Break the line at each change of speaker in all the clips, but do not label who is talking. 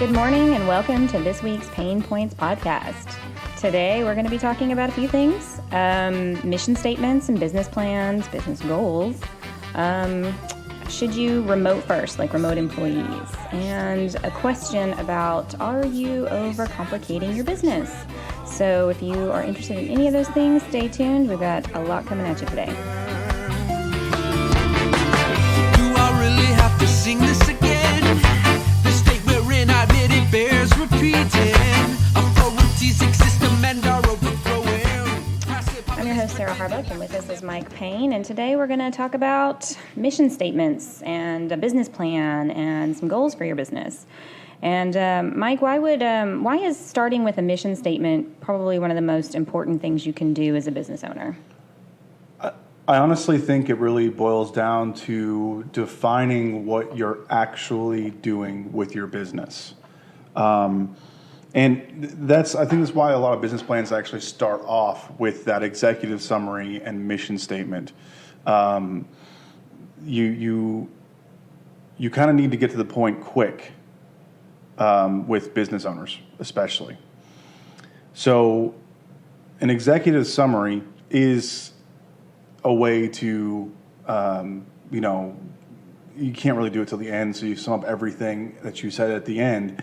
Good morning and welcome to this week's PaynePoints Podcast. Today we're going to be talking about a few things, mission statements and business plans, business goals. Should you remote first, like remote employees? And a question about, are you overcomplicating your business? So if you are interested in any of those things, stay tuned. We've got a lot coming at you today.
Do I really have to sing this again? The statement written, I admit it bears repeating. Authorities exist, and are overgrowing.
I'm your host, Sarah Harbuck, and with us is Mike Payne. And today we're going to talk about mission statements and a business plan and some goals for your business. And Mike, why is starting with a mission statement probably one of the most important things you can do as a business owner?
I honestly think it really boils down to defining what you're actually doing with your business. And I think that's why a lot of business plans actually start off with that executive summary and mission statement. You kind of need to get to the point quick with business owners, especially. So an executive summary is a way to, you can't really do it till the end, so you sum up everything that you said at the end.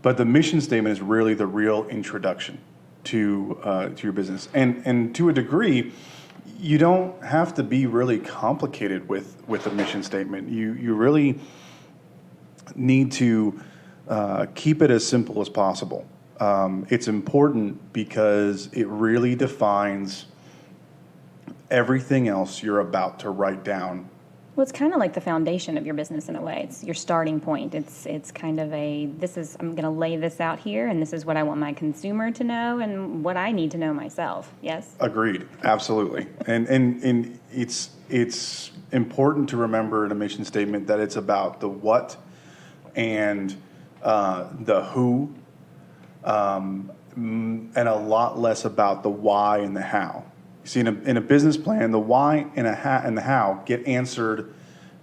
But the mission statement is really the real introduction to your business. And to a degree, you don't have to be really complicated with a mission statement. You really need to keep it as simple as possible. It's important because it really defines everything else you're about to write down.
Well, it's kind of like the foundation of your business in a way. It's your starting point. It's kind of I'm going to lay this out here, and this is what I want my consumer to know and what I need to know myself. Yes? Agreed.
Absolutely. And it's important to remember in a mission statement that it's about the what and the who, and a lot less about the why and the how. See, in a business plan, the why and the how get answered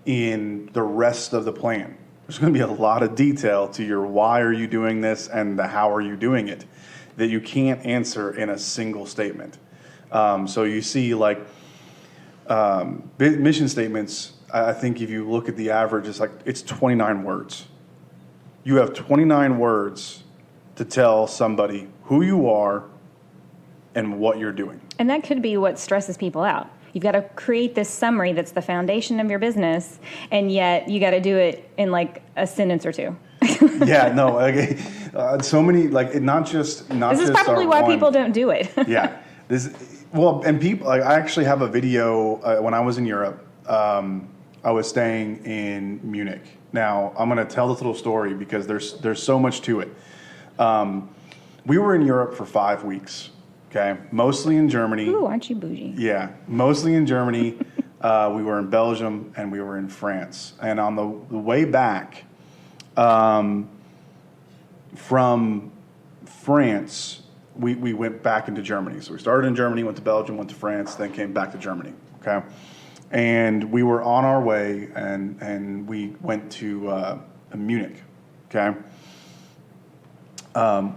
in the rest of the plan. There's going to be a lot of detail to your why are you doing this and the how are you doing it that you can't answer in a single statement. So you see, like, mission statements, I think if you look at the average, it's 29 words. You have 29 words to tell somebody who you are and what you're doing.
And that could be what stresses people out. You've got to create this summary that's the foundation of your business, and yet you got to do it in like a sentence or two.
Yeah, no, okay. So many, like, not just.
This is probably why people don't do it.
Yeah, and people. Like, I actually have a video when I was in Europe. I was staying in Munich. Now I'm going to tell this little story because there's so much to it. We were in Europe for 5 weeks. Okay, mostly in Germany.
Ooh, aren't you bougie?
Yeah, mostly in Germany. We were in Belgium and we were in France. And on the way back from France, we went back into Germany. So we started in Germany, went to Belgium, went to France, then came back to Germany. Okay, and we were on our way and we went to Munich. Okay,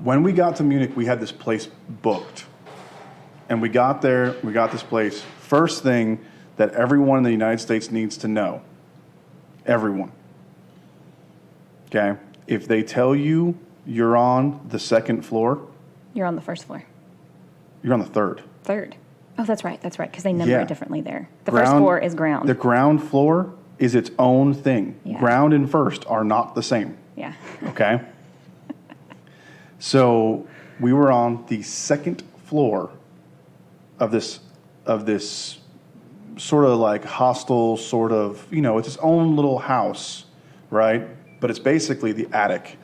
when we got to Munich, we had this place booked. And we got there, we got this place. First thing that everyone in the United States needs to know, everyone, okay, if they tell you you're on the second floor.
You're on the first floor.
You're on the third.
Third. Oh, that's right, because they number it differently there. The
first
floor is ground.
The ground floor is its own thing.
Yeah.
Ground and first are not the same.
Yeah.
Okay? So we were on the second floor of this sort of like hostel, sort of, it's its own little house, right? But it's basically the attic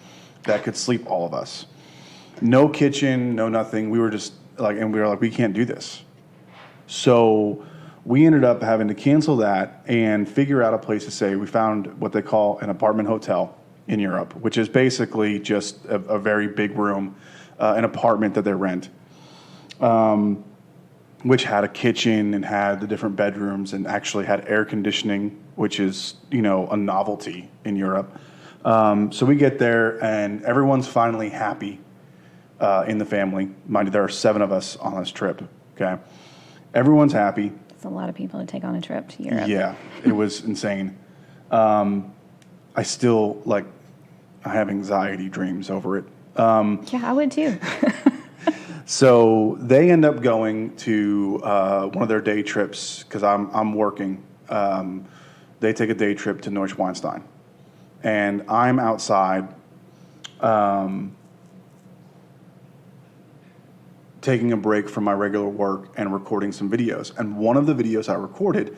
that could sleep all of us. No kitchen, no nothing. We were just like, we can't do this. So we ended up having to cancel that and figure out a place to stay. We found what they call an apartment hotel in Europe, which is basically just a very big room, an apartment that they rent. Which had a kitchen and had the different bedrooms and actually had air conditioning, which is, a novelty in Europe. So we get there, and everyone's finally happy in the family. Mind you, there are 7 of us on this trip, okay? Everyone's happy.
It's a lot of people to take on a trip to Europe.
Yeah, it was insane. I still, I have anxiety dreams over it.
Yeah, I would too.
So they end up going to one of their day trips, because I'm working. They take a day trip to Neuschwanstein. And I'm outside taking a break from my regular work and recording some videos. And one of the videos I recorded,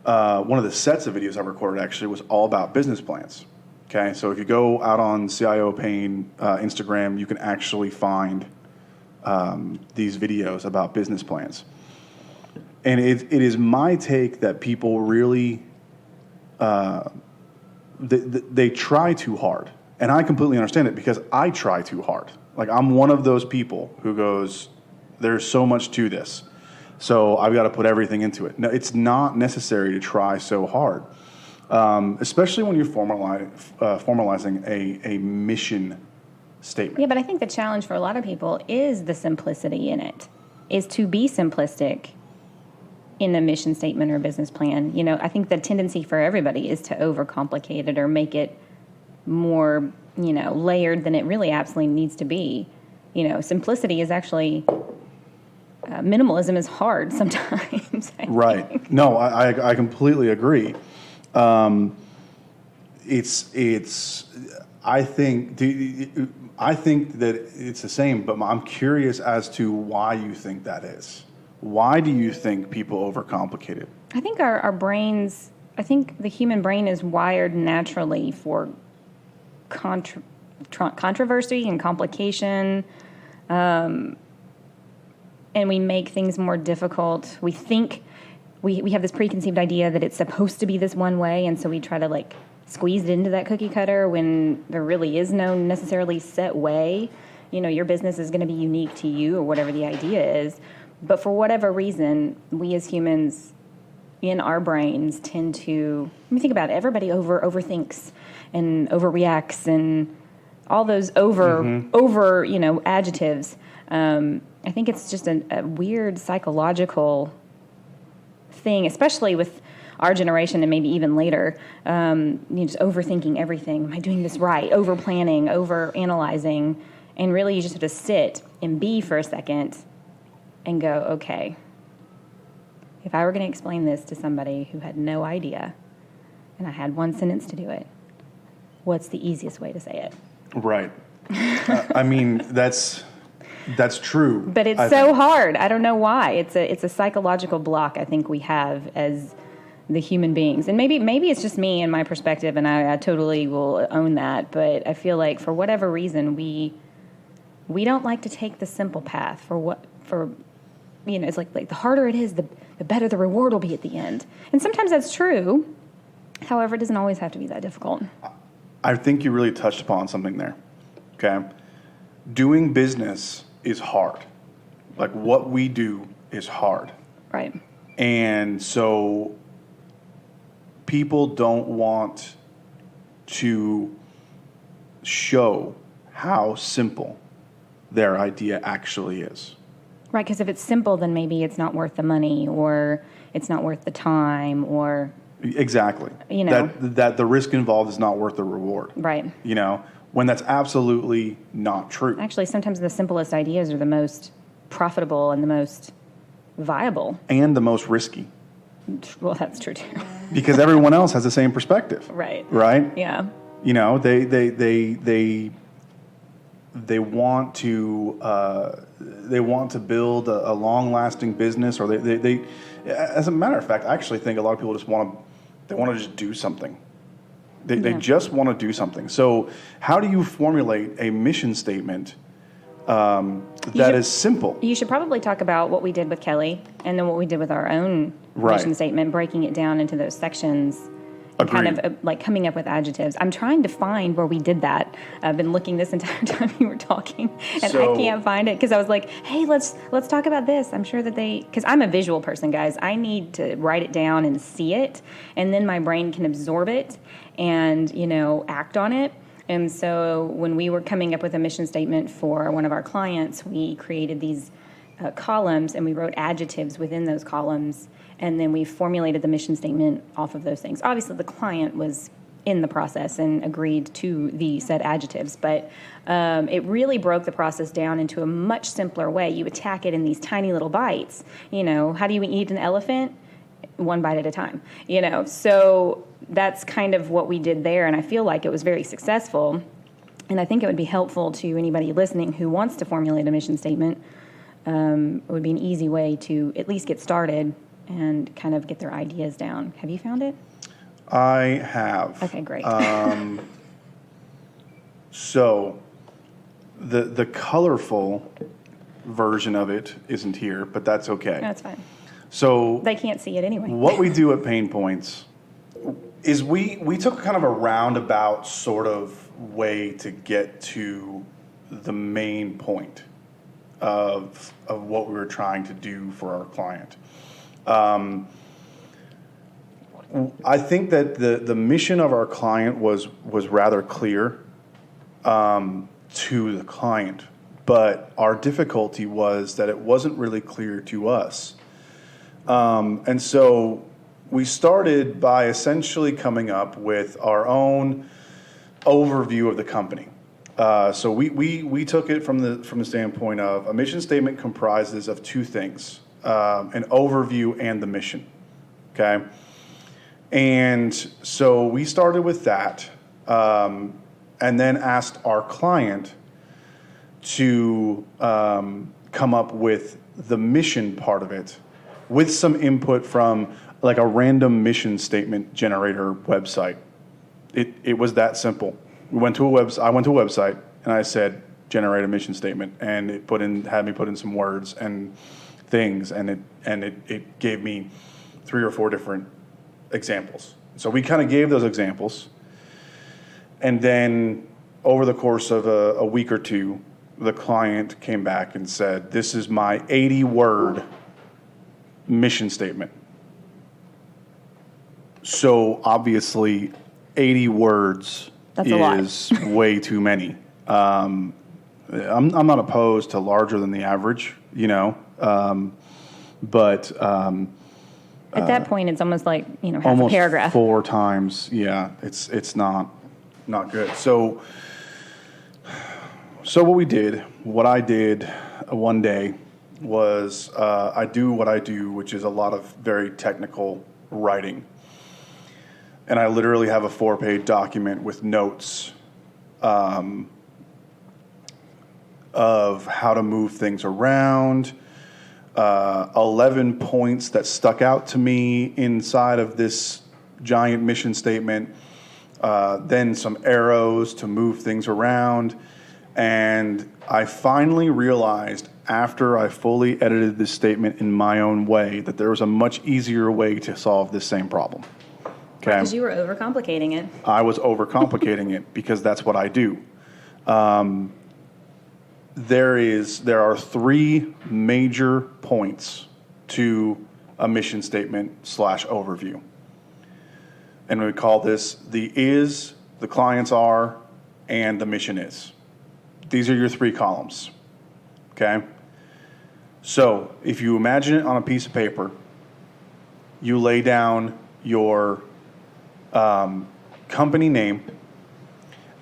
one of the sets of videos I recorded actually, was all about business plans. Okay, so if you go out on CIO Payne Instagram, you can actually find these videos about business plans. And it is my take that people really, they try too hard. And I completely understand it, because I try too hard. I'm one of those people who goes, there's so much to this, so I've got to put everything into it. No, it's not necessary to try so hard, especially when you're formalizing a mission statement.
Yeah, but I think the challenge for a lot of people is the simplicity in it, is to be simplistic in a mission statement or business plan. I think the tendency for everybody is to overcomplicate it or make it more, layered than it really absolutely needs to be. Simplicity is actually, minimalism is hard sometimes.
Right. No, I completely agree. I think that it's the same, but I'm curious as to why you think that is. Why do you think people overcomplicate it?
I think our brains, I think the human brain is wired naturally for controversy and complication, and we make things more difficult. We think we have this preconceived idea that it's supposed to be this one way, and so we try to squeeze it into that cookie cutter when there really is no necessarily set way. Your business is going to be unique to you or whatever the idea is. But for whatever reason, we as humans in our brains tend to, think about it, everybody overthinks and overreacts and all those over adjectives. I think it's just a weird psychological thing, especially with our generation and maybe even later, just overthinking everything. Am I doing this right? Over planning, over analyzing, and really you just have to sit and be for a second and go, okay, if I were going to explain this to somebody who had no idea and I had one sentence to do it, what's the easiest way to say it?
Right. That's true.
But it's so hard. I don't know why. It's a psychological block I think we have as the human beings. And maybe it's just me and my perspective, and I totally will own that. But I feel like for whatever reason, we don't like to take the simple path it's like the harder it is, the better the reward will be at the end. And sometimes that's true. However, it doesn't always have to be that difficult.
I think you really touched upon something there. Okay. Doing business is hard. What we do is hard.
Right.
And so people don't want to show how simple their idea actually is.
Right, because if it's simple, then maybe it's not worth the money, or it's not worth the time, or...
Exactly. That the risk involved is not worth the reward.
Right.
When that's absolutely not true.
Actually, sometimes the simplest ideas are the most profitable and the most viable.
And the most risky.
Well, that's true, too.
Because everyone else has the same perspective.
Right.
Right?
Yeah.
They want to build a long-lasting business, or they as a matter of fact, I actually think a lot of people just want to just do something. They just want to do something. So how do you formulate a mission statement that is simple?
You should probably talk about what we did with Kelly and then what we did with our own mission statement, breaking it down into those sections.
Agreed.
Kind of coming up with adjectives. I'm trying to find where we did that. I've been looking this entire time you were talking, and I can't find it because I was like, "Hey, let's talk about this." I'm sure that because I'm a visual person, guys. I need to write it down and see it, and then my brain can absorb it and act on it. And so when we were coming up with a mission statement for one of our clients, we created these columns, and we wrote adjectives within those columns, and then we formulated the mission statement off of those things. Obviously, the client was in the process and agreed to the said adjectives, but it really broke the process down into a much simpler way. You attack it in these tiny little bites. How do you eat an elephant? One bite at a time, So that's kind of what we did there, and I feel like it was very successful. And I think it would be helpful to anybody listening who wants to formulate a mission statement. It would be an easy way to at least get started and kind of get their ideas down. Have you found it?
I have.
Okay, great.
So the colorful version of it isn't here, but that's okay.
That's fine.
So
They can't see it anyway.
what we do at PaynePoints is we took kind of a roundabout sort of way to get to the main point of what we were trying to do for our client. I think that the mission of our client was rather clear to the client, but our difficulty was that it wasn't really clear to us. And so we started by essentially coming up with our own overview of the company. So we took it from the standpoint of a mission statement comprises of two things, an overview and the mission. Okay. And so we started with that, and then asked our client to come up with the mission part of it with some input from like a random mission statement generator website. It was that simple. I went to a website and I said, generate a mission statement, and it had me put in some words and things, and it gave me 3 or 4 different examples. So we kind of gave those examples, and then over the course of a week or two, the client came back and said, this is my 80-word mission statement. So obviously 80 words is way too many. I'm not opposed to larger than the average, but
at that point, it's almost like half
almost
a paragraph.
4 times. Yeah, it's not good. So what I did one day was I do what I do, which is a lot of very technical writing. And I literally have a 4-page document with notes of how to move things around, 11 points that stuck out to me inside of this giant mission statement, then some arrows to move things around. And I finally realized after I fully edited this statement in my own way that there was a much easier way to solve this same problem. Okay.
Because you were overcomplicating it.
I was overcomplicating it because that's what I do. There are 3 major points to a mission statement / overview. And we call this the is, the clients are, and the mission is. These are your 3 columns. Okay? So if you imagine it on a piece of paper, you lay down your company name,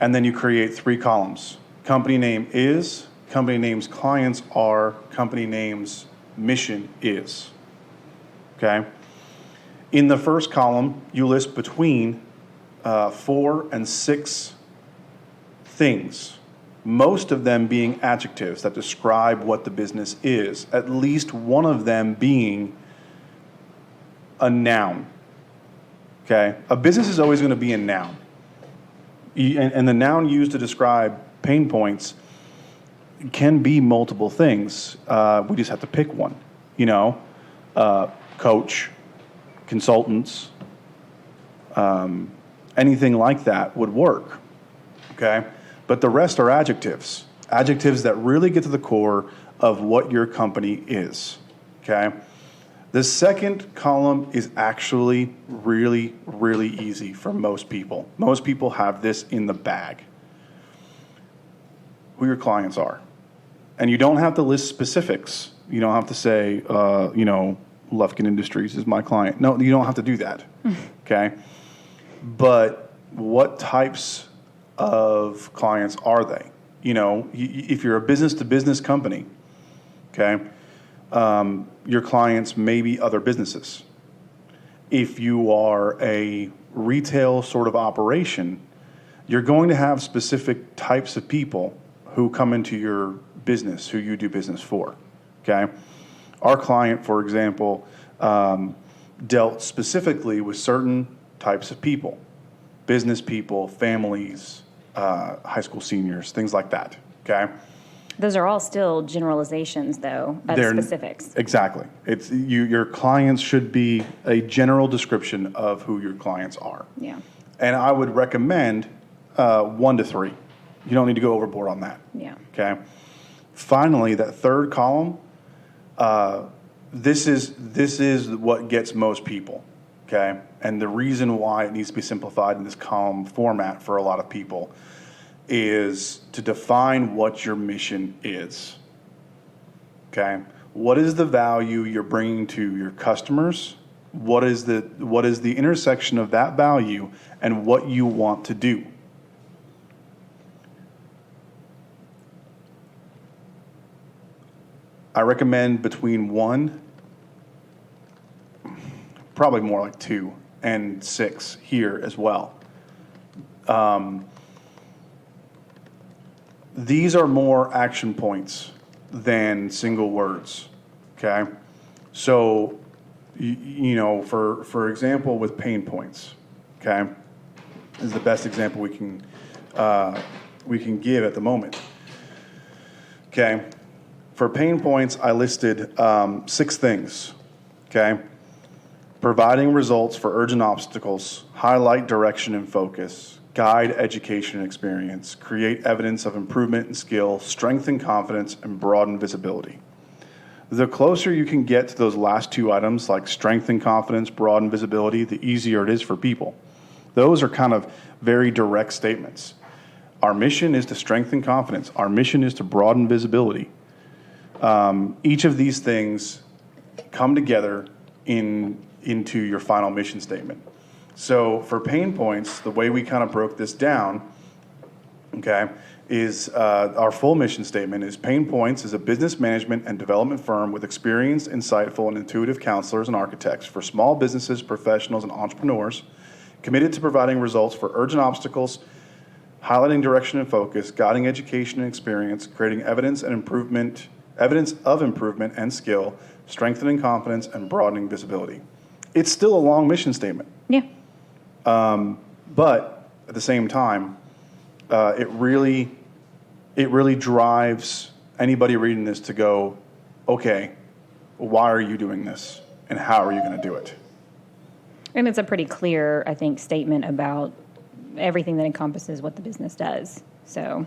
and then you create 3 columns. Company name is, company name's clients are, company name's mission is. Okay? In the first column, you list between 4 and 6 things, most of them being adjectives that describe what the business is, at least one of them being a noun. Okay? A business is always going to be a noun. And the noun used to describe PaynePoints can be multiple things. We just have to pick one. Coach, consultants, anything like that would work. Okay? But the rest are adjectives. Adjectives that really get to the core of what your company is. Okay? The second column is actually really, really easy for most people. Most people have this in the bag. who your clients are. And you don't have to list specifics. You don't have to say, Lufkin Industries is my client. No, you don't have to do that, okay? But what types of clients are they? If you're a business-to-business company, okay, your clients may be other businesses. If you are a retail sort of operation, you're going to have specific types of people who come into your business, who you do business for, okay? Our client, for example, dealt specifically with certain types of people, business people, families, high school seniors, things like that, okay?
Those are all still generalizations, though, of specifics.
Exactly. It's your clients should be a general description of who your clients are.
Yeah.
And I would recommend 1 to 3. You don't need to go overboard on that.
Yeah.
Okay. Finally, that third column, this is what gets most people. Okay. And the reason why it needs to be simplified in this column format for a lot of people is to define what your mission is. Okay. What is the value you're bringing to your customers? What is the intersection of that value and what you want to do? I recommend between 1, probably more like 2, and 6 here as well. These are more action points than single words, okay? So, for example, with PaynePoints, okay, is the best example we can give at the moment, okay? For PaynePoints, I listed 6 things, okay? Providing results for urgent obstacles, highlight direction and focus, guide education and experience, create evidence of improvement and skill, strengthen confidence, and broaden visibility. The closer you can get to those last 2 items, like strengthen confidence, broaden visibility, the easier it is for people. Those are kind of very direct statements. Our mission is to strengthen confidence. Our mission is to broaden visibility. Each of these things come together into your final mission statement. So for PaynePoints, the way we kind of broke this down, okay, is our full mission statement is PaynePoints is a business management and development firm with experienced, insightful, and intuitive counselors and architects for small businesses, professionals, and entrepreneurs, committed to providing results for urgent obstacles, highlighting direction and focus, guiding education and experience, creating evidence of improvement and skill, strengthening confidence, and broadening visibility. It's still a long mission statement.
Yeah.
But at the same time, it really drives anybody reading this to go, okay, why are you doing this, and how are you going to do it?
And it's a pretty clear, I think, statement about everything that encompasses what the business does. So,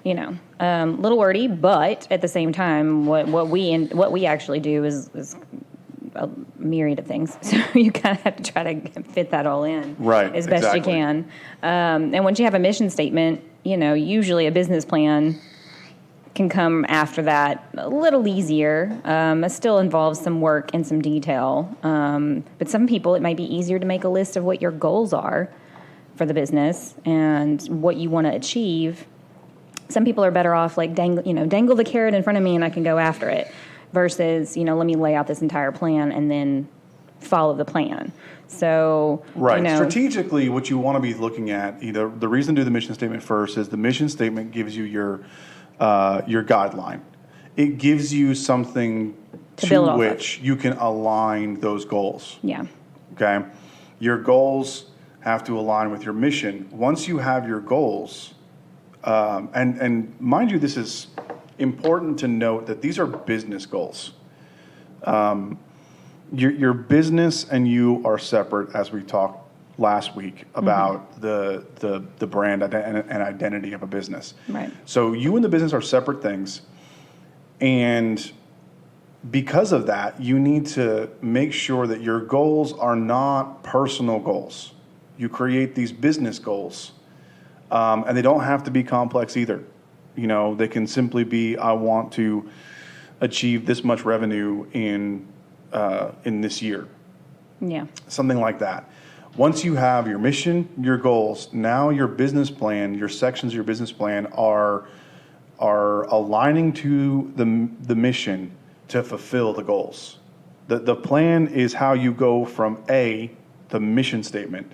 little wordy, but at the same time, what we actually do is a myriad of things. So you kind of have to try to fit that all in,
right,
as best you can. And once you have a mission statement, usually a business plan can come after that a little easier. It still involves some work and some detail. But some people, it might be easier to make a list of what your goals are for the business and what you want to achieve. Some people are better off like dangle the carrot in front of me and I can go after it. Versus, let me lay out this entire plan and then follow the plan. So,
right. Strategically, what you want to be looking at, the reason to do the mission statement first is the mission statement gives you your guideline. It gives you something to which you can align those goals.
Yeah.
Okay. Your goals have to align with your mission. Once you have your goals, and mind you, this is important to note that these are business goals. Your business and you are separate, as we talked last week about the brand and identity of a business.
Right.
So you and the business are separate things, and because of that, you need to make sure that your goals are not personal goals. You create these business goals, and they don't have to be complex either. They can simply be, I want to achieve this much revenue in this year.
Yeah.
Something like that. Once you have your mission, your goals, now your business plan, your sections of your business plan are aligning to the mission to fulfill the goals. The plan is how you go from A, the mission statement,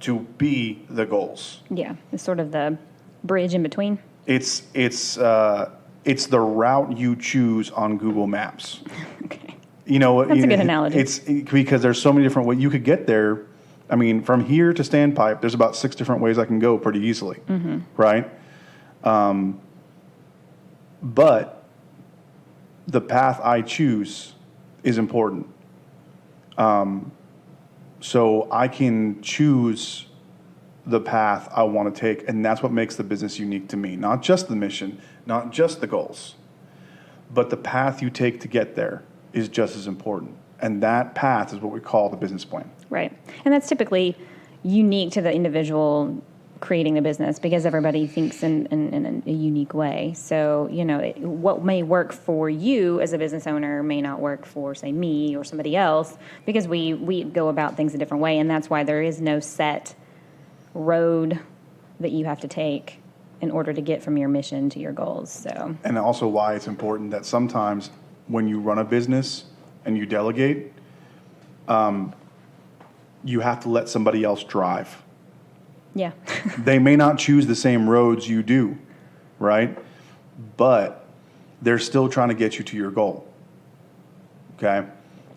to B, the goals.
Yeah. It's sort of the bridge in between.
It's the route you choose on Google Maps.
Okay.
That's
a good analogy.
It's because there's so many different ways you could get there. I mean, from here to Standpipe, there's about 6 different ways I can go pretty easily, right? But the path I choose is important. So I can choose the path I want to take, and that's what makes the business unique to me. Not just the mission, not just the goals, but the path you take to get there is just as important. And that path is what we call the business plan.
Right. And that's typically unique to the individual creating the business because everybody thinks in a unique way. So, what may work for you as a business owner may not work for, say, me or somebody else because we go about things a different way. And that's why there is no set road that you have to take in order to get from your mission to your goals. So,
and also why it's important that sometimes when you run a business and you delegate, you have to let somebody else drive.
Yeah.
They may not choose the same roads you do, right? But they're still trying to get you to your goal. Okay?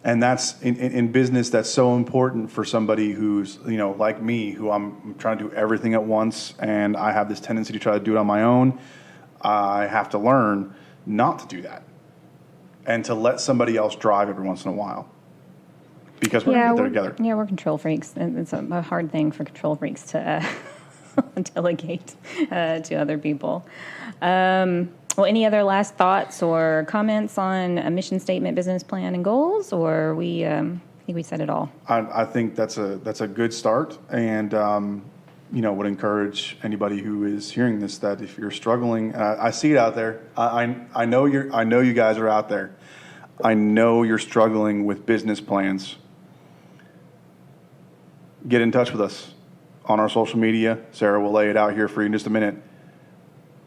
And that's in business, that's so important for somebody who's, like me, who I'm trying to do everything at once, and I have this tendency to try to do it on my own. I have to learn not to do that and to let somebody else drive every once in a while. Because we're going to get there together.
Yeah, we're control freaks. And it's a hard thing for control freaks to delegate to other people. Well, any other last thoughts or comments on a mission statement, business plan, and goals? Or I think we said it all.
I think that's a good start. And, would encourage anybody who is hearing this that if you're struggling, I see it out there. I know you guys are out there. I know you're struggling with business plans. Get in touch with us on our social media. Sarah will lay it out here for you in just a minute.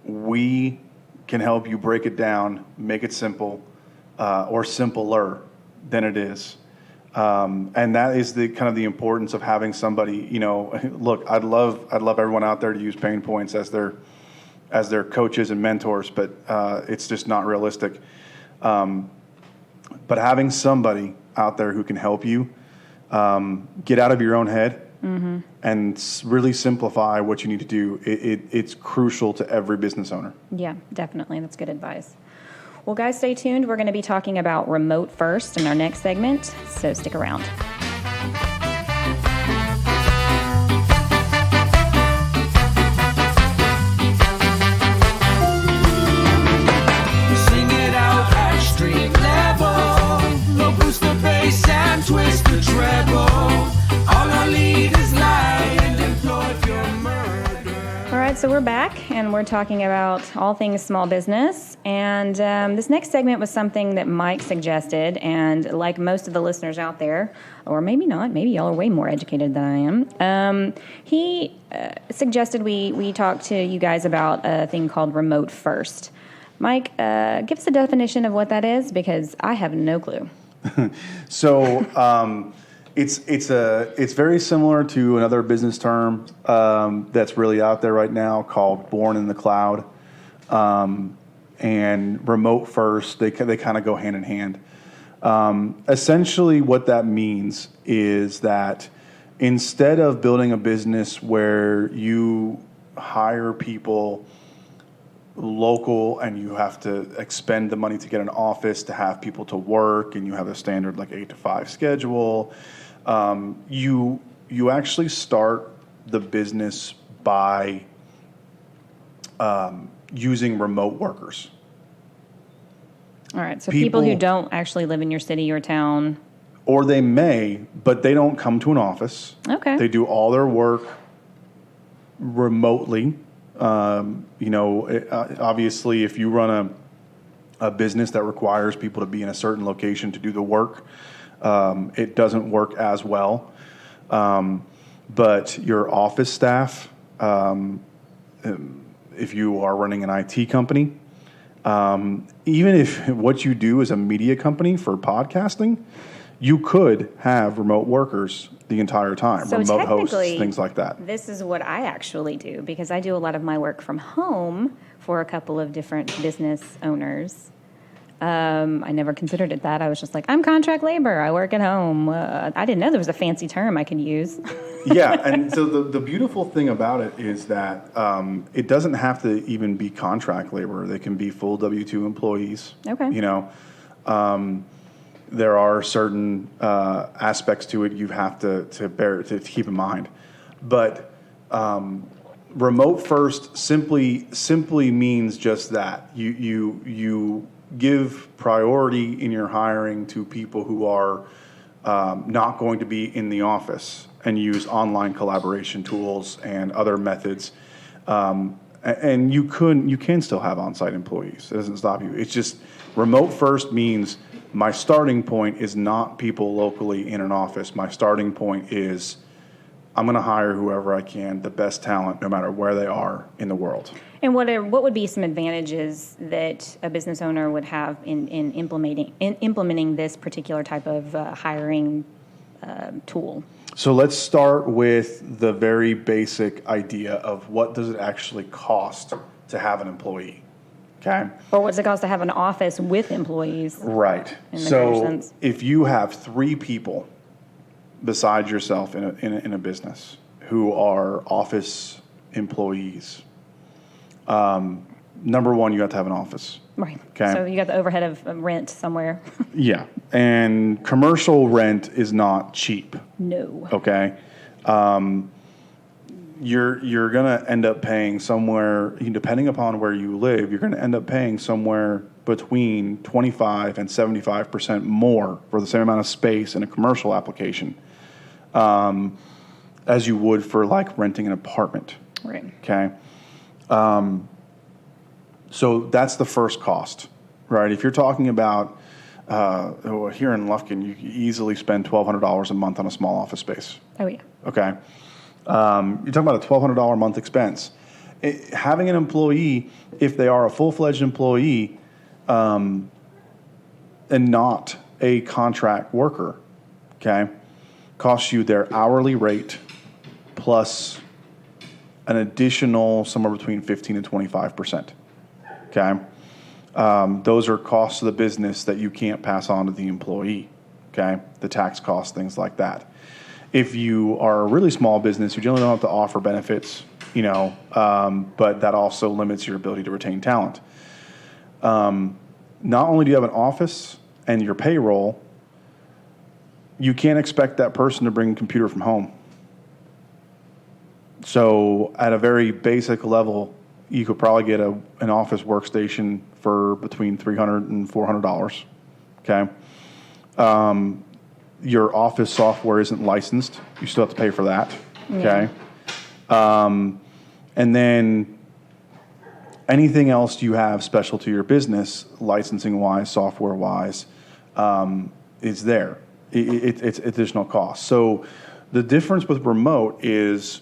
We can help you break it down, make it simple, or simpler than it is. And that is the kind of the importance of having somebody, look, I'd love everyone out there to use PaynePoints as their coaches and mentors, but it's just not realistic. But having somebody out there who can help you get out of your own head and really simplify what you need to do, it's crucial to every business owner.
Yeah, definitely. That's good advice. Well, guys, stay tuned. We're going to be talking about remote first in our next segment, so stick around.
Sing it out at street level. No boost the bass and twist the treble. All our leaders lie and employ pure murder.
All right, so we're back, and we're talking about all things small business. And this next segment was something that Mike suggested, and like most of the listeners out there, or maybe not, maybe y'all are way more educated than I am, he suggested we talk to you guys about a thing called remote first. Mike, give us a definition of what that is, because I have no clue.
So it's very similar to another business term that's really out there right now called born in the cloud. And remote first, they kind of go hand in hand. Essentially what that means is that instead of building a business where you hire people local and you have to expend the money to get an office to have people to work and you have a standard like 8 to 5 schedule, you actually start the business by using remote workers.
All right, so people who don't actually live in your city or town.
Or they may, but they don't come to an office.
Okay.
They do all their work remotely Obviously, if you run a business that requires people to be in a certain location to do the work, it doesn't work as well. But your office staff, if you are running an IT company, even if what you do is a media company for podcasting, you could have remote workers the entire time,
So
remote hosts,
technically,
things like that.
This is what I actually do because I do a lot of my work from home for a couple of different business owners. I never considered it that. I was just like, I'm contract labor. I work at home. I didn't know there was a fancy term I could use.
Yeah, and so the beautiful thing about it is that it doesn't have to even be contract labor. They can be full W-2 employees.
Okay.
There are certain aspects to it you have to keep in mind. But remote first simply means just that. You give priority in your hiring to people who are not going to be in the office and use online collaboration tools and other methods. And you can still have on-site employees. It doesn't stop you. It's just remote first means my starting point is not people locally in an office. My starting point is I'm going to hire whoever I can, the best talent, no matter where they are in the world.
And what would be some advantages that a business owner would have in implementing this particular type of hiring tool?
So let's start with the very basic idea of what does it actually cost to have an employee, okay?
Or what's it cost to have an office with employees?
Right.
In the
So
sense?
if you have 3 people besides yourself in a business who are office employees, number one, you have to have an office.
Right.
Okay.
So you got the overhead of rent somewhere.
Yeah. And commercial rent is not cheap.
No.
Okay. You're going to end up paying somewhere, depending upon where you live, you're going to end up paying somewhere between 25 and 75% more for the same amount of space in a commercial application as you would for like renting an apartment.
Right.
Okay. So that's the first cost, right? If you're talking about here in Lufkin, you can easily spend $1,200 a month on a small office space.
Oh, yeah.
Okay. You're talking about a $1,200 a month expense. Having an employee, if they are a full-fledged employee and not a contract worker, okay, costs you their hourly rate plus an additional somewhere between 15 and 25%. Okay. Those are costs of the business that you can't pass on to the employee. Okay. The tax costs, things like that. If you are a really small business, you generally don't have to offer benefits, but that also limits your ability to retain talent. Not only do you have an office and your payroll, you can't expect that person to bring a computer from home. So at a very basic level, you could probably get an office workstation for between $300 and $400. Okay. Your office software isn't licensed. You still have to pay for that. Okay. And then anything else you have special to your business, licensing wise, software wise, is there. It's additional cost. So the difference with remote is,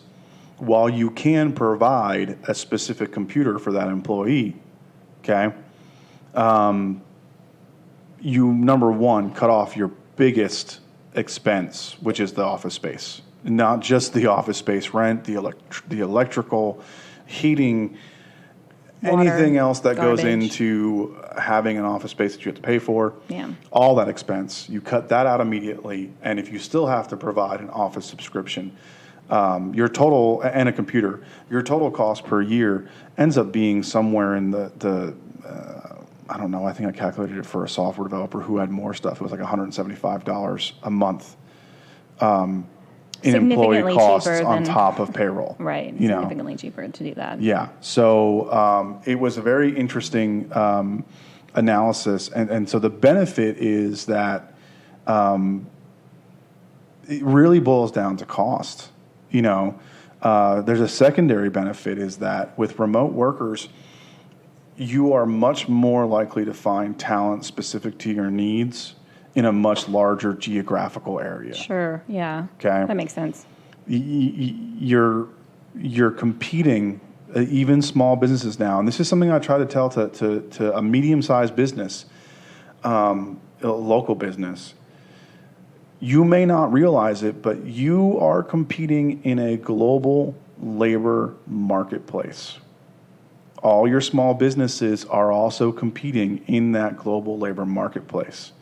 while you can provide a specific computer for that employee, okay, you, number one, cut off your biggest expense, which is the office space. Not just the office space rent, the electrical, heating,
Water,
anything else that goes
garbage.
into having an office space that you have to pay for.
Yeah.
All that expense, you cut that out immediately. And if you still have to provide an office subscription, your total, and a computer, your total cost per year ends up being somewhere in the I don't know, I think I calculated it for a software developer who had more stuff. It was like $175 a month in employee costs on top of payroll.
Right. Significantly cheaper to do that.
Yeah. So it was a very interesting analysis. And so the benefit is that it really boils down to cost. There's a secondary benefit is that with remote workers, you are much more likely to find talent specific to your needs in a much larger geographical area.
Sure. Yeah.
Okay.
That makes sense.
You're competing, even small businesses now, and this is something I try to tell to a medium-sized business, a local business. You may not realize it, but you are competing in a global labor marketplace. All your small businesses are also competing in that global labor marketplace.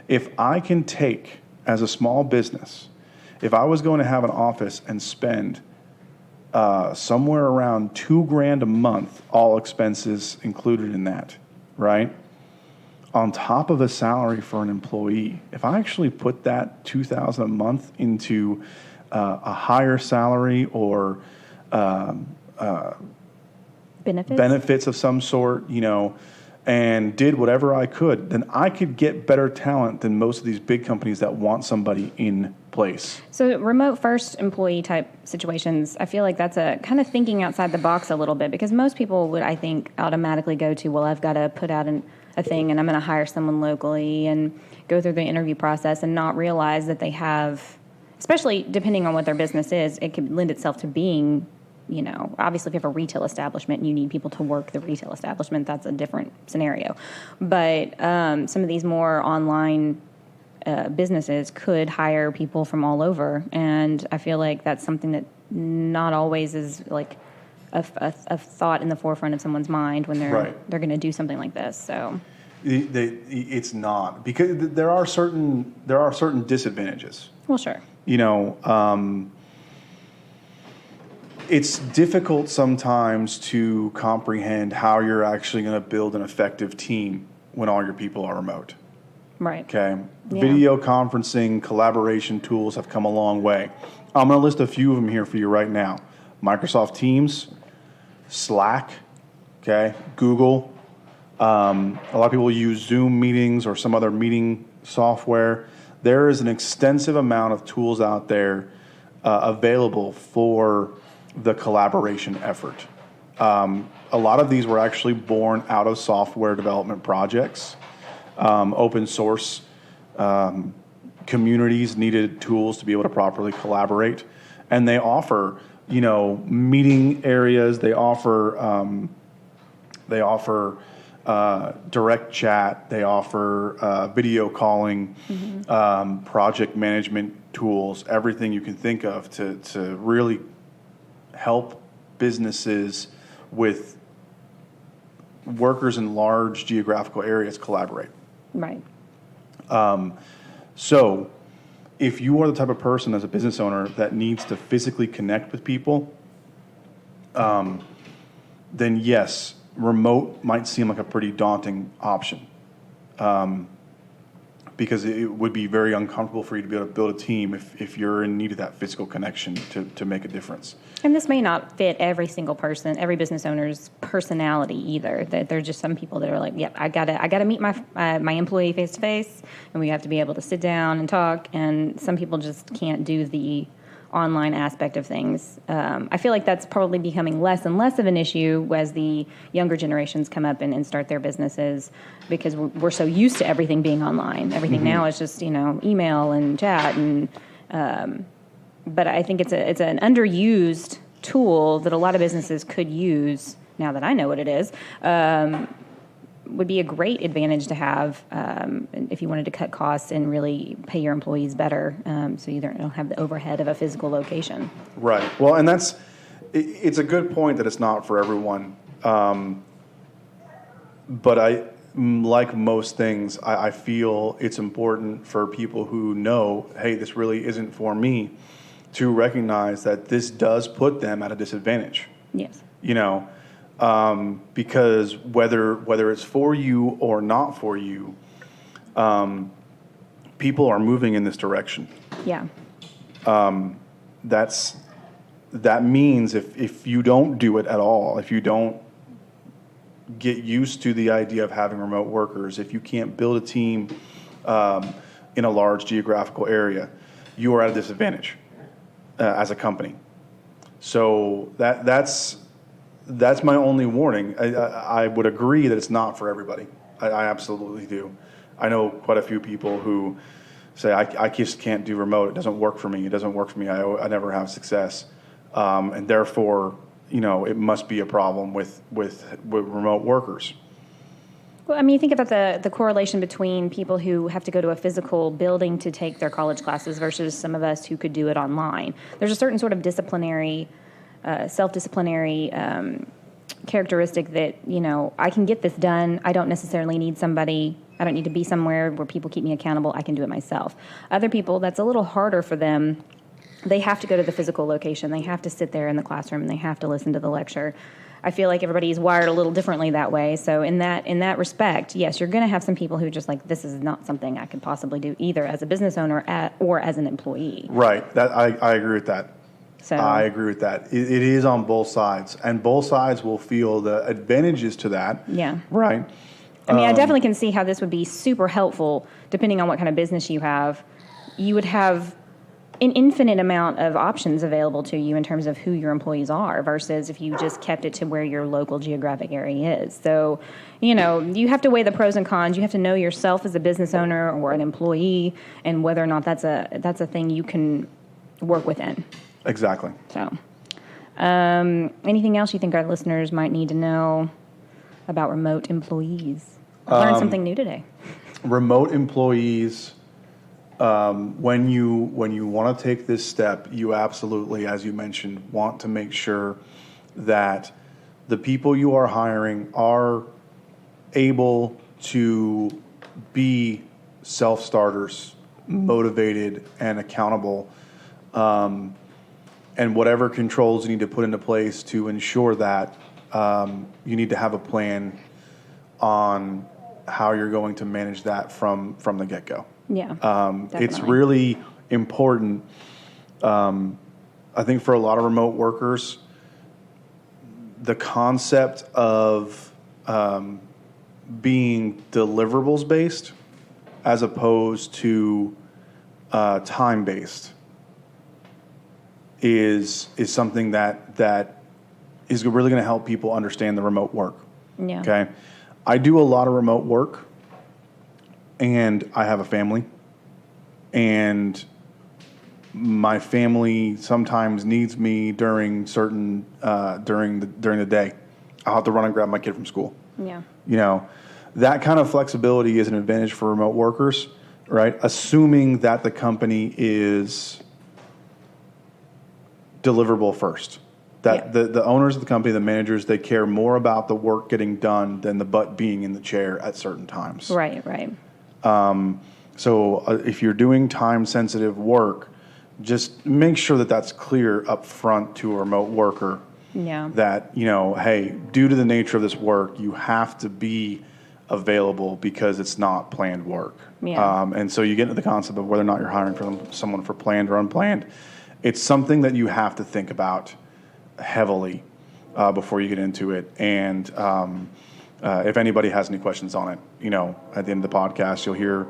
If I can take, as a small business, if I was going to have an office and spend somewhere around $2,000 a month, all expenses included in that, right? On top of a salary for an employee, if I actually put that $2,000 a month into a higher salary or benefits of some sort, and did whatever I could, then I could get better talent than most of these big companies that want somebody in place.
So remote first employee type situations, I feel like that's a kind of thinking outside the box a little bit, because most people would, I think, automatically go to, well, I've got to put out a thing and I'm going to hire someone locally and go through the interview process and not realize that they have, especially depending on what their business is, it could lend itself to being, obviously if you have a retail establishment and you need people to work the retail establishment, that's a different scenario. But some of these more online businesses could hire people from all over. And I feel like that's something that not always is like a thought in the forefront of someone's mind when they're going to do something like this. So
it's not, because there are certain disadvantages.
Well, sure.
It's difficult sometimes to comprehend how you're actually going to build an effective team when all your people are remote.
Right.
Okay.
Yeah.
Video conferencing, collaboration tools have come a long way. I'm going to list a few of them here for you right now. Microsoft Teams, Slack, okay, Google. A lot of people use Zoom meetings or some other meeting software. There is an extensive amount of tools out there available for the collaboration effort. A lot of these were actually born out of software development projects. Open source communities needed tools to be able to properly collaborate, and they offer meeting areas. They offer direct chat. They offer video calling, project management tools, everything you can think of to really help businesses with workers in large geographical areas collaborate.
Right.
So if you are the type of person as a business owner that needs to physically connect with people, then yes, remote might seem like a pretty daunting option, because it would be very uncomfortable for you to be able to build a team if you're in need of that physical connection to make a difference.
And this may not fit every single person, every business owner's personality either. That there are just some people that are like, yep, I gotta meet my employee face to face, and we have to be able to sit down and talk. And some people just can't do the online aspect of things. I feel like that's probably becoming less and less of an issue as the younger generations come up and start their businesses, because we're so used to everything being online. Everything now is just email and chat, and but I think it's an underused tool that a lot of businesses could use. Now that I know what it is, would be a great advantage to have if you wanted to cut costs and really pay your employees better, so you don't have the overhead of a physical location.
Right. Well, and it's a good point that it's not for everyone. But like most things, I feel it's important for people who know, hey, this really isn't for me, to recognize that this does put them at a disadvantage.
Yes.
Because whether it's for you or not for you, people are moving in this direction.
Yeah.
That means if you don't do it at all, if you don't get used to the idea of having remote workers, if you can't build a team in a large geographical area, you are at a disadvantage as a company. So that's my only warning. I would agree that it's not for everybody. I absolutely do. I know quite a few people who say, I just can't do remote. It doesn't work for me. It doesn't work for me. I never have success. And therefore, it must be a problem with remote workers.
Well, I mean, you think about the correlation between people who have to go to a physical building to take their college classes versus some of us who could do it online. There's a certain sort of self-disciplinary characteristic that, I can get this done. I don't necessarily need somebody. I don't need to be somewhere where people keep me accountable. I can do it myself. Other people, that's a little harder for them. They have to go to the physical location. They have to sit there in the classroom, and they have to listen to the lecture. I feel like everybody's wired a little differently that way. So in that respect, yes, you're going to have some people who are just like, this is not something I could possibly do either as a business owner or as an employee.
Right. I agree with that. So I agree with that. It is on both sides, and both sides will feel the advantages to that.
Yeah.
Right.
I mean, I definitely can see how this would be super helpful depending on what kind of business you have. You would have an infinite amount of options available to you in terms of who your employees are versus if you just kept it to where your local geographic area is. So, you have to weigh the pros and cons. You have to know yourself as a business owner or an employee and whether or not that's a thing you can work within.
Exactly.
So, anything else you think our listeners might need to know about remote employees? I learned something new today.
Remote employees. When you want to take this step, you absolutely, as you mentioned, want to make sure that the people you are hiring are able to be self-starters, motivated and accountable, and whatever controls you need to put into place to ensure that you need to have a plan on how you're going to manage that from the get-go.
Yeah,
it's really important. I think for a lot of remote workers, the concept of being deliverables based as opposed to time based is something that is really going to help people understand the remote work.
Yeah.
Okay. I do a lot of remote work. And I have a family, and my family sometimes needs me during certain during the day. I'll have to run and grab my kid from school.
Yeah.
That kind of flexibility is an advantage for remote workers, right? Assuming that the company is deliverable first. That the owners of the company, the managers, they care more about the work getting done than the butt being in the chair at certain times.
Right.
So if you're doing time-sensitive work, just make sure that that's clear up front to a remote worker.
Yeah.
That, hey, due to the nature of this work, you have to be available because it's not planned work.
Yeah.
And so you get into the concept of whether or not you're hiring someone for planned or unplanned. It's something that you have to think about heavily before you get into it. And if anybody has any questions on it, at the end of the podcast, you'll hear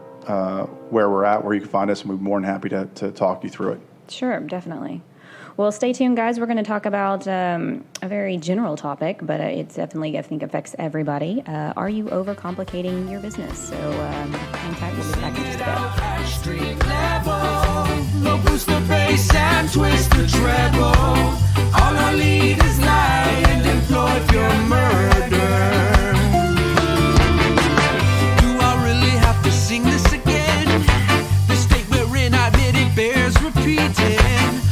where we're at, where you can find us, and we'd be more than happy to talk you through it.
Sure, definitely. Well, stay tuned, guys. We're going to talk about a very general topic, but it's definitely, I think, affects everybody. Are you overcomplicating your business? So hang tight. We'll be back in just a bit.
No booster bass and twist the treble. All I need is lie and employ pure murder. Sing this again. The state we're in, I admit it bears repeating.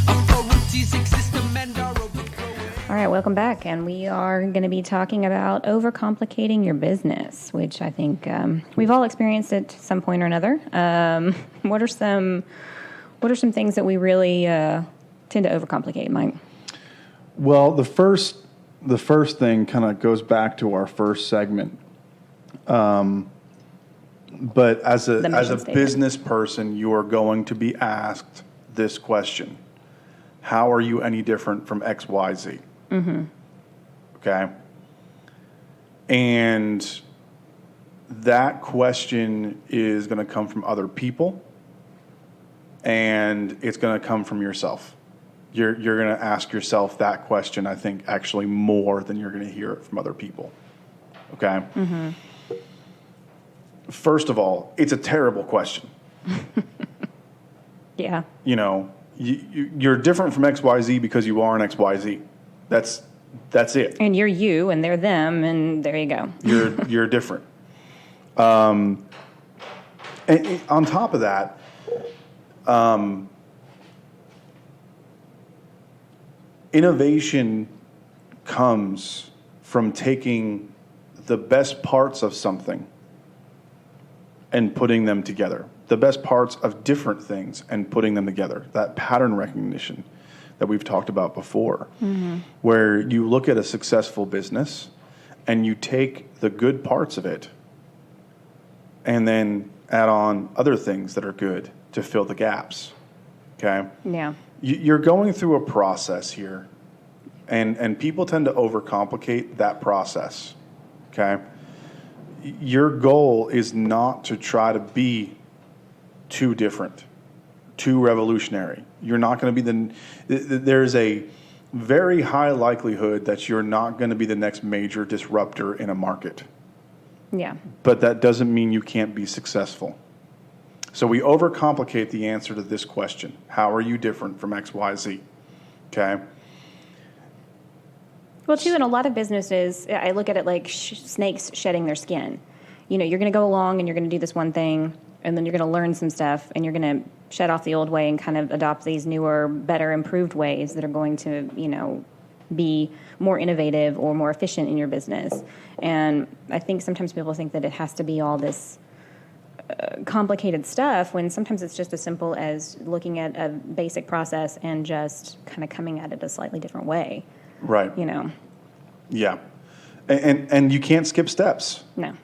Authorities exist, and are overgrowing.
All right, welcome back, and we are going to be talking about overcomplicating your business, which I think we've all experienced at some point or another. What are some things that we really tend to overcomplicate, Mike?
Well, the first thing kind of goes back to our first segment. But as a business person, you are going to be asked this question: how are you any different from XYZ? Mm-hmm. Okay. And that question is going to come from other people, and it's going to come from yourself. you're going to ask yourself that question, I think, actually more than you're going to hear it from other people. Okay? Mm-hmm. First of all, it's a terrible question.
Yeah.
You know, you're different from XYZ because you are an XYZ. That's it.
And you're you, and they're them, and there you go.
You're different. And on top of that, innovation comes from taking the best parts of something and putting them together. The best parts of different things and putting them together. That pattern recognition that we've talked about before, where you look at a successful business and you take the good parts of it and then add on other things that are good to fill the gaps. Okay?
Yeah.
You're going through a process here, and people tend to overcomplicate that process. Okay? Your goal is not to try to be too different, too revolutionary. You're not going to be there's a very high likelihood that you're not going to be the next major disruptor in a market.
Yeah.
But that doesn't mean you can't be successful. So we overcomplicate the answer to this question. How are you different from XYZ? Okay?
Well, too, in a lot of businesses, I look at it like snakes shedding their skin. You know, you're going to go along and you're going to do this one thing, and then you're going to learn some stuff, and you're going to shed off the old way and kind of adopt these newer, better, improved ways that are going to, you know, be more innovative or more efficient in your business. And I think sometimes people think that it has to be all this complicated stuff, when sometimes it's just as simple as looking at a basic process and just kind of coming at it a slightly different way.
Right.
You know?
Yeah. And you can't skip steps.
No.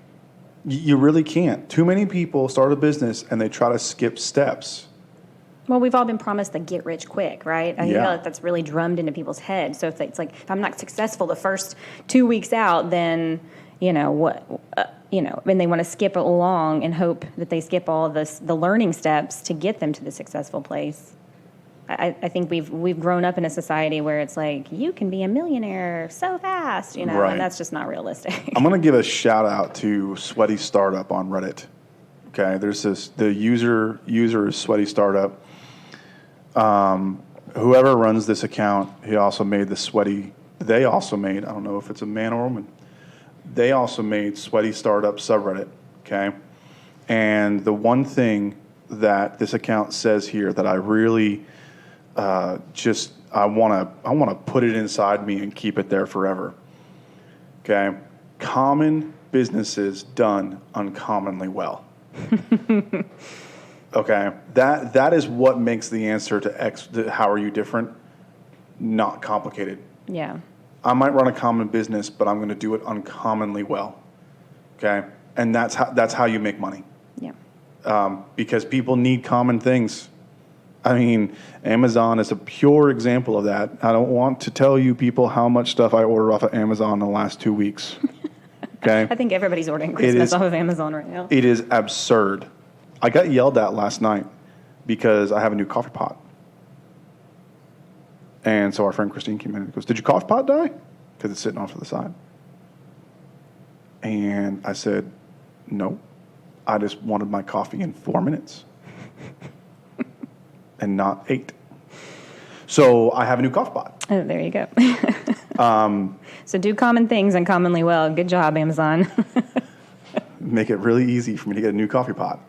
You really can't. Too many people start a business and they try to skip steps.
Well, we've all been promised the get rich quick, right? I feel like that's really drummed into people's heads. So if it's like, if I'm not successful the first 2 weeks out, then, you know, what, and they want to skip along and hope that they skip all the learning steps to get them to the successful place. I think we've grown up in a society where it's like, you can be a millionaire so fast, you know,
Right.
And that's just not realistic.
I'm going to give a shout out to Sweaty Startup on Reddit. Okay, there's the user is Sweaty Startup. Whoever runs this account, they also made, I don't know if it's a man or woman, they also made Sweaty Startup subreddit, okay? And the one thing that this account says here that I really I want to put it inside me and keep it there forever, okay? Common businesses done uncommonly well. Okay, that is what makes the answer to how are you different not complicated.
Yeah.
I might run a common business, but I'm going to do it uncommonly well. Okay, and that's how you make money.
Yeah.
Because people need common things. I mean, Amazon is a pure example of that. I don't want to tell you people how much stuff I order off of Amazon in the last 2 weeks. Okay,
I think everybody's ordering Christmas off of Amazon right now.
It is absurd. I got yelled at last night because I have a new coffee pot. And so our friend Christine came in and goes, "Did your coffee pot die?" Because it's sitting off to the side. And I said, "No, I just wanted my coffee in 4 minutes and not 8. So I have a new coffee pot.
Oh, there you go. So do common things uncommonly well. Good job, Amazon.
Make it really easy for me to get a new coffee pot.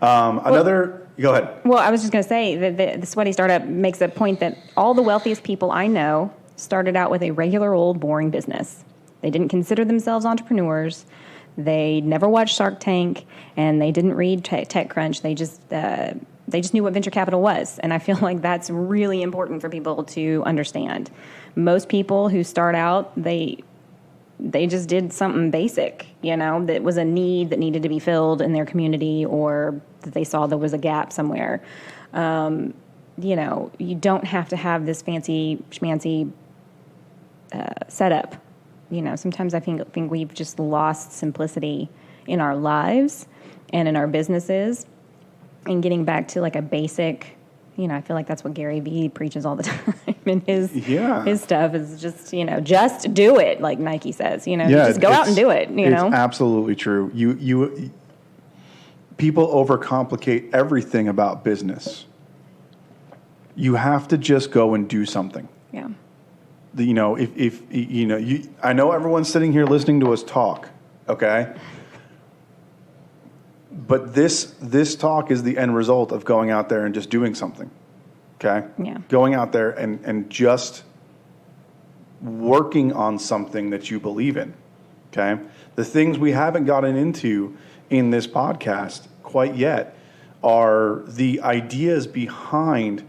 Go ahead.
Well, I was just going to say that the Sweaty Startup makes a point that all the wealthiest people I know started out with a regular old boring business. They didn't consider themselves entrepreneurs. They never watched Shark Tank, and they didn't read TechCrunch. They just knew what venture capital was, and I feel like that's really important for people to understand. Most people who start out, they just did something basic, you know, that was a need that needed to be filled in their community, or that they saw there was a gap somewhere. You know, you don't have to have this fancy schmancy setup. You know, sometimes I think we've just lost simplicity in our lives and in our businesses, and getting back to like a basic I feel like that's what Gary Vee preaches all the time. And his stuff is just, just do it, like Nike says. Just go out and do it,
It's absolutely true. People overcomplicate everything about business. You have to just go and do something.
Yeah.
I know everyone's sitting here listening to us talk, okay? But this talk is the end result of going out there and just doing something, okay?
Yeah.
Going out there and just working on something that you believe in, okay? The things we haven't gotten into in this podcast quite yet are the ideas behind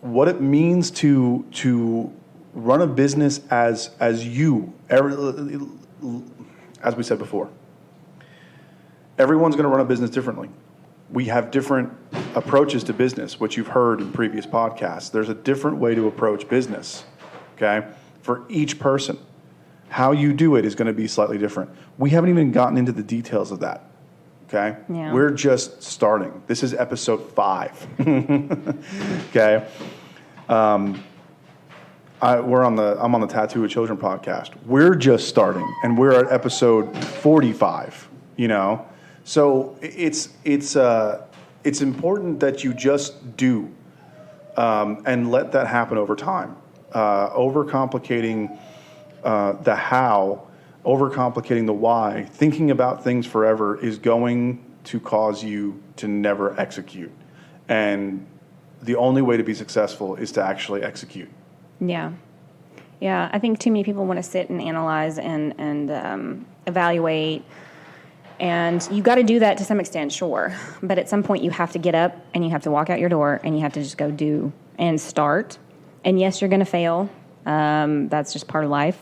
what it means to run a business as we said before. Everyone's going to run a business differently. We have different approaches to business, which you've heard in previous podcasts. There's a different way to approach business, okay, for each person. How you do it is going to be slightly different. We haven't even gotten into the details of that, okay?
Yeah.
We're just starting. This is episode 5, okay? I'm on the Tattoo with Children podcast. We're just starting, and we're at episode 45. So it's important that you just do, and let that happen over time. Overcomplicating the how, overcomplicating the why, thinking about things forever is going to cause you to never execute. And the only way to be successful is to actually execute.
Yeah. Yeah, I think too many people want to sit and analyze and evaluate. And you got to do that to some extent, sure. But at some point you have to get up and you have to walk out your door and you have to just go do and start. And yes, you're going to fail. That's just part of life.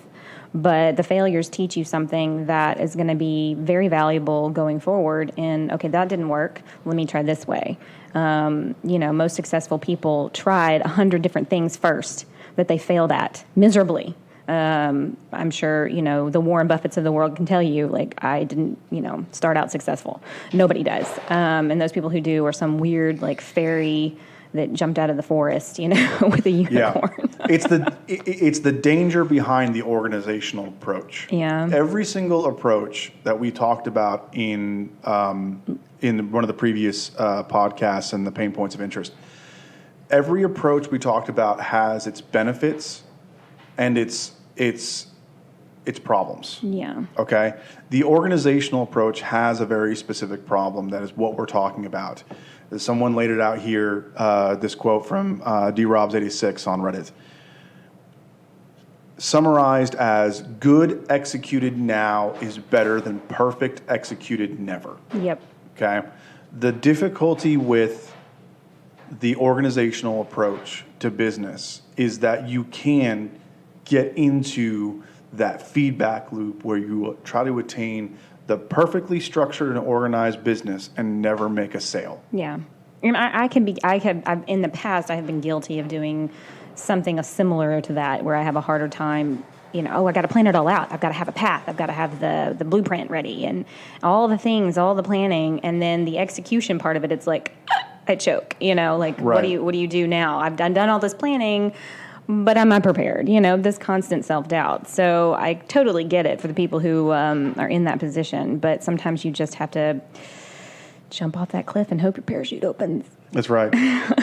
But the failures teach you something that is going to be very valuable going forward. And, okay, that didn't work. Let me try this way. Most successful people tried 100 different things first that they failed at miserably. I'm sure, the Warren Buffetts of the world can tell you, like, I didn't, start out successful. Nobody does. And those people who do are some weird, like, fairy that jumped out of the forest, with a unicorn.
Yeah. It's the danger behind the organizational approach.
Yeah.
Every single approach that we talked about in one of the previous podcasts and the pain points of interest, every approach we talked about has its benefits and its problems.
Yeah.
Okay? The organizational approach has a very specific problem that is what we're talking about. Someone laid it out here, this quote from drobs86 on Reddit. Summarized as, good executed now is better than perfect executed never.
Yep.
Okay? The difficulty with the organizational approach to business is that you can get into that feedback loop where you try to attain the perfectly structured and organized business and never make a sale.
Yeah. And in the past, I have been guilty of doing something similar to that, where I have a harder time, I got to plan it all out. I've got to have a path. I've got to have the blueprint ready and all the things, all the planning. And then the execution part of it, it's like, I choke, like,
right.
What do you do now? I've done all this planning, but I'm not prepared, this constant self-doubt. So I totally get it for the people who are in that position, but sometimes you just have to jump off that cliff and hope your parachute opens.
That's right.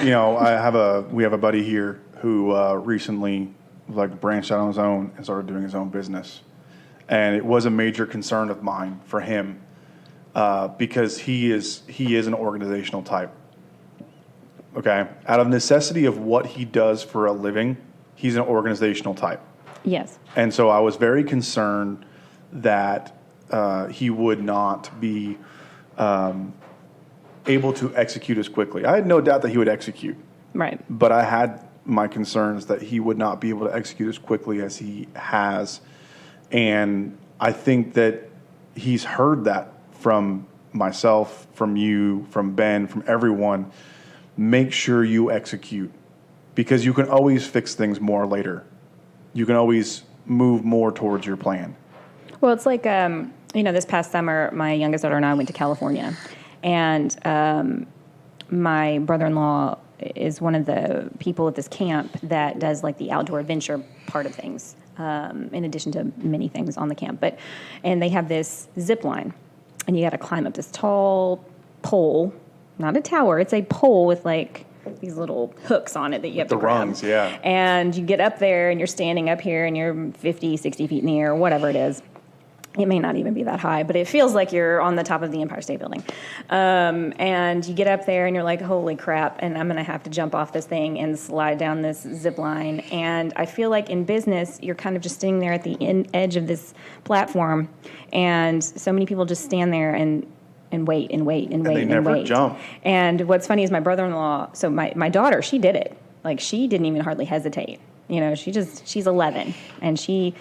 We have a buddy here who recently branched out on his own and started doing his own business. And it was a major concern of mine for him because he is an organizational type. Okay? Out of necessity of what he does for a living, he's an organizational type.
Yes.
And so I was very concerned that he would not be able to execute as quickly. I had no doubt that he would execute.
Right.
But I had my concerns that he would not be able to execute as quickly as he has. And I think that he's heard that from myself, from you, from Ben, from everyone. Make sure you execute, because you can always fix things more later. You can always move more towards your plan.
Well, it's like, this past summer, my youngest daughter and I went to California. And my brother-in-law is one of the people at this camp that does like the outdoor adventure part of things, in addition to many things on the camp. And they have this zip line, and you got to climb up this tall pole, not a tower, it's a pole with like these little hooks on it that you have to grab.
The rungs, yeah.
And you get up there and you're standing up here and you're 50, 60 feet in the air, whatever it is. It may not even be that high, but it feels like you're on the top of the Empire State Building. And you get up there and you're like, holy crap, and I'm going to have to jump off this thing and slide down this zip line. And I feel like in business, you're kind of just sitting there at the edge of this platform, and so many people just stand there and wait and wait and wait
they
and
never
wait.
jump.
And what's funny is my brother-in-law, so my daughter, she did it. Like, she didn't even hardly hesitate. You know, she's 11, and she...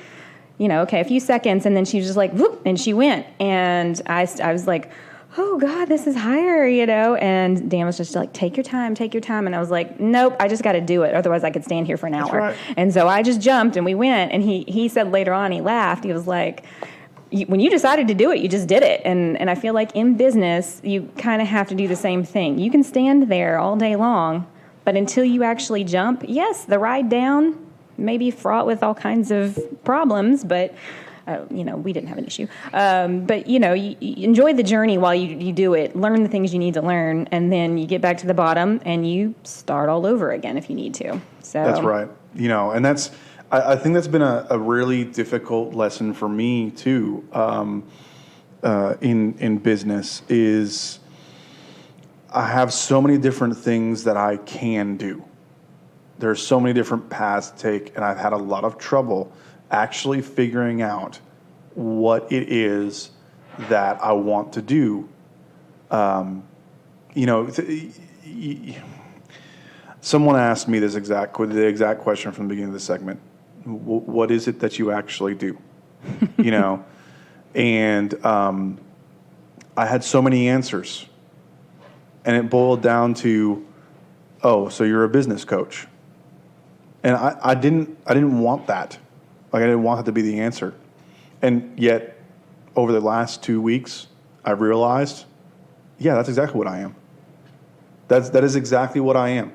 okay, a few seconds, and then she was just like, whoop, and she went. And I was like, oh, God, this is higher, And Dan was just like, take your time. And I was like, nope, I just got to do it. Otherwise, I could stand here for an hour.
Right.
And so I just jumped, and we went. And he said later on, he laughed. He was like, when you decided to do it, you just did it. And I feel like in business, you kind of have to do the same thing. You can stand there all day long, but until you actually jump, yes, the ride down may be fraught with all kinds of problems, but, we didn't have an issue. But, you enjoy the journey while you do it. Learn the things you need to learn, and then you get back to the bottom, and you start all over again if you need to. So
That's right. And I think that's been a really difficult lesson for me, too, in business, is I have so many different things that I can do. There's so many different paths to take, and I've had a lot of trouble actually figuring out what it is that I want to do. Someone asked me the exact question from the beginning of the segment. What is it that you actually do? And I had so many answers, and it boiled down to, oh, so you're a business coach. And I didn't want that. Like, I didn't want that to be the answer. And yet, over the last 2 weeks, I've realized, yeah, that's exactly what I am. That is exactly what I am.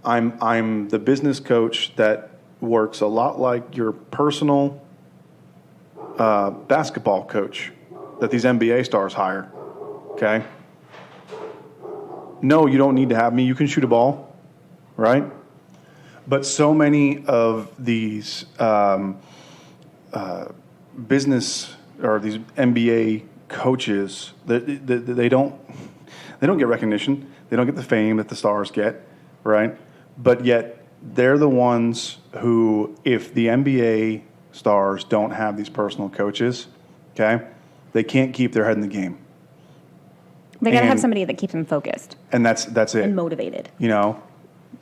I'm the business coach that works a lot like your personal basketball coach that these NBA stars hire. Okay? No, you don't need to have me. You can shoot a ball. Right? But so many of these business or these MBA coaches, they don't get recognition. They don't get the fame that the stars get, right? But yet they're the ones who, if the NBA stars don't have these personal coaches, okay, they can't keep their head in the game.
They got to have somebody that keeps them focused.
And that's it.
And motivated.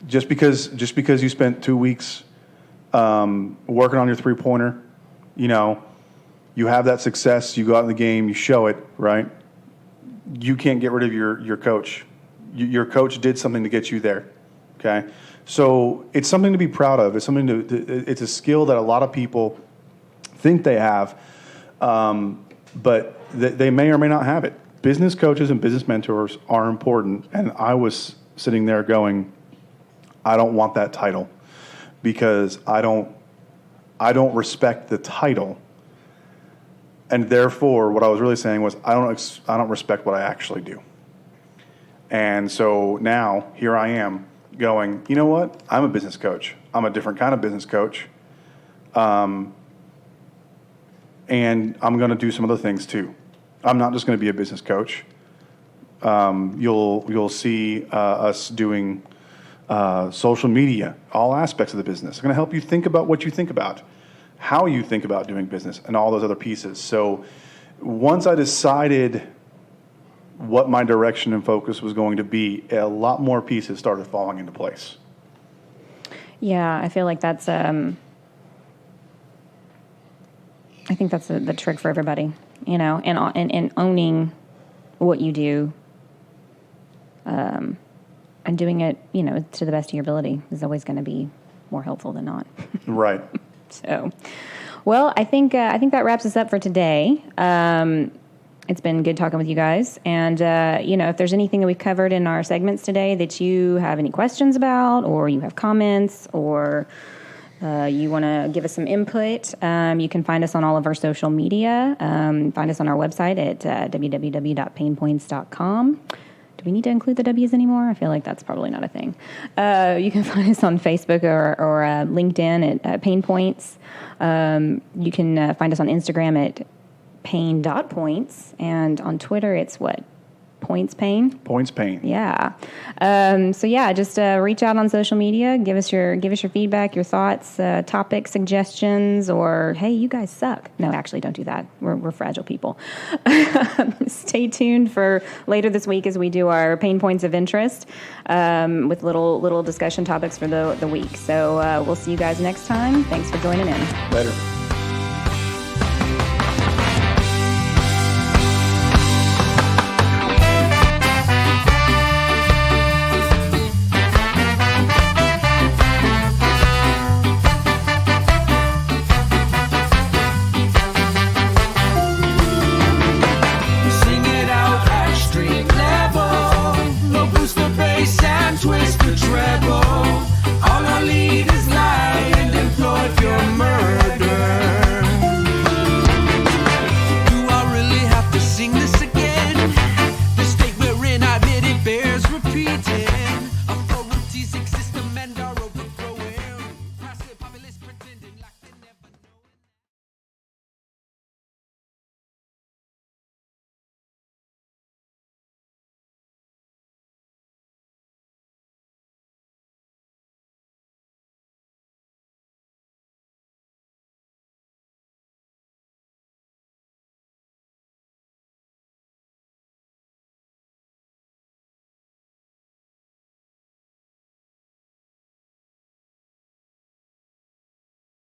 Just because you spent 2 weeks working on your three-pointer, you have that success, you go out in the game, you show it, right? You can't get rid of your coach. Your coach did something to get you there, okay? So it's something to be proud of. It's something it's a skill that a lot of people think they have, but they may or may not have it. Business coaches and business mentors are important, and I was sitting there going, I don't want that title because I don't respect the title, and therefore, what I was really saying was I don't respect what I actually do. And so now here I am going, you know what? I'm a business coach. I'm a different kind of business coach, and I'm going to do some other things too. I'm not just going to be a business coach. You'll see us doing social media, all aspects of the business. I'm going to help you think about what you think about, how you think about doing business, and all those other pieces. So once I decided what my direction and focus was going to be, a lot more pieces started falling into place.
Yeah, I feel like that's I think that's the trick for everybody, and owning what you do, and doing it, to the best of your ability is always going to be more helpful than not.
Right.
So, well, I think that wraps us up for today. It's been good talking with you guys. And, if there's anything that we've covered in our segments today that you have any questions about, or you have comments, or you want to give us some input, you can find us on all of our social media. Find us on our website at www.PaynePoints.com. Do we need to include the W's anymore? I feel like that's probably not a thing. You can find us on Facebook or LinkedIn at PaynePoints. You can find us on Instagram at Payne.points, and on Twitter it's what? Points Payne?
Points Payne.
Yeah. Just reach out on social media. Give us your feedback, your thoughts, topic suggestions, or hey, you guys suck. No, actually, don't do that. We're fragile people. Stay tuned for later this week as we do our pain points of interest with little discussion topics for the week. So we'll see you guys next time. Thanks for joining in.
Later.